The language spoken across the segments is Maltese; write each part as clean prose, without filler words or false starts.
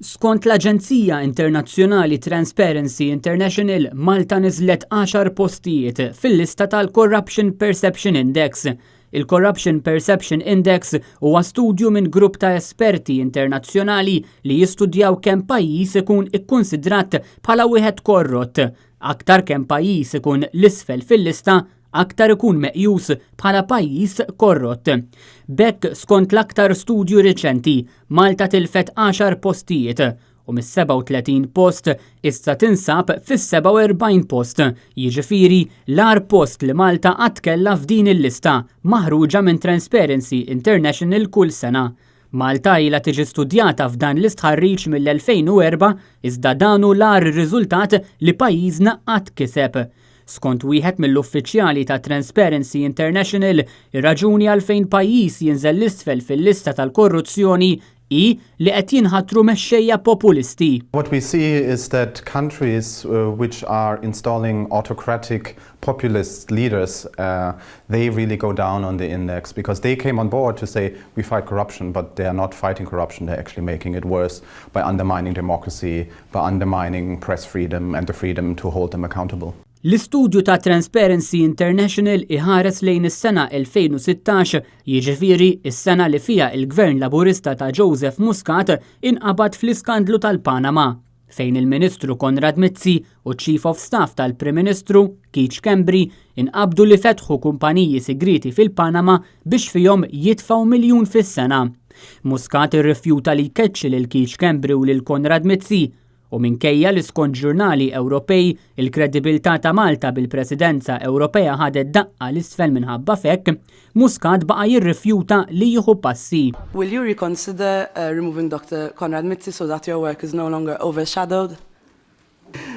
Skont l-Aġenzija Internazzjonali Transparency International, Malta niżlet 10 postijiet fil-lista tal-Corruption Perception Index. Il-Corruption Perception Index huwa studju minn grupp ta' esperti internazzjonali li jistudjaw kemm pajjiż ikun ikkunsidrat bħala wieħed korrott. Aktar kemm pajjiż ikun l-isfel fil-lista, aktar ikun meqjus bħala pajjiż korrott. Bekk skont l-aktar studju riċenti, Malta tilfet 10 postijiet u mis-37 post issa tinsab fis-47 post. Jiġifieri l-agħar post li Malta qatt kellha f'din il-lista maħruġa minn Transparency International kull sena. Malta ilha tiġi studjata f'dan l-istħarriġ mill-2004 iżda dan hu l-agħar riżultat li pajjiżna qatt kiseb. Skont wieħed mill-uffiċjali ta' Transparency International, ir-raġuni għalfejn pajjiż jinżel l-isfel fil-lista tal-korruzzjoni hi li qed jinħattru mexxejja populisti. What we see is that countries which are installing autocratic populist leaders, they really go down on the index because they came on board to say we fight corruption, but they are not fighting corruption, they're actually making it worse by undermining democracy, by undermining press freedom and the freedom to hold them accountable. L-istudju ta' Transparency International iħares lejn is-sena 2016, jiġifieri is-sena li fiha il-Gvern Laburista ta' Joseph Muscat inqabad fl-iskandlu tal-Panama, fejn il-Ministru Konrad Mizzi u Chief of Staff tal-Prim Ministru Keith Schembri inqabdu li fetħu kumpaniji segreti fil-Panama biex fihom jitfgħu miljun fis-sena. Muscat irrifjuta li jkeċċi lil Keith Schembri u lil Konrad Mizzi. U minkejja li skont ġurnali Ewropej il-kredibilità ta' Malta bil-Presidenza Ewropea ħadet daqqa l-isfel minħabba fekk, Muscat baqa' jirrifjuta li jieħu passi. Will you reconsider removing Dr. Konrad Mizzi so that your work is no longer overshadowed?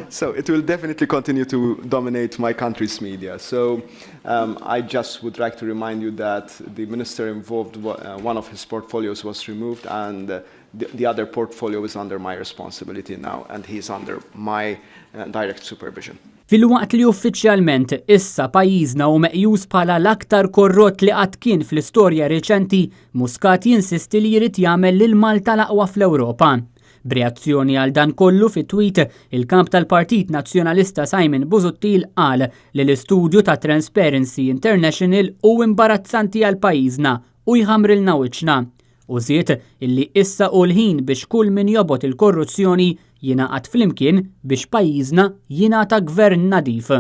So it will definitely continue to dominate my country's media. So I just would like to remind you that the minister involved, one of his portfolios was removed, and the other portfolio is under my responsibility now, and he's under my direct supervision. Fil-waqt li uffiċjalment issa pajjiżna hu meqjus bħala l-aktar korrott li qatt kien fl-istorja reċenti, Muscat jinsisti li jrid jagħmel lil Malta l-aqwa fl-Ewropa. B'reazzjoni għal dan kollu fit-tweet, il-kap tal-Partit Nazzjonalista Simon Busuttil qal li l-istudju ta' Transparency International hu imbarazzanti għal pajjiżna u jħammrilna wiċċna. U żied illi issa hu l-ħin biex kull min jobgħod il-korruzzjoni jingħaqad flimkien biex pajjiżna jingħata gvern nadif.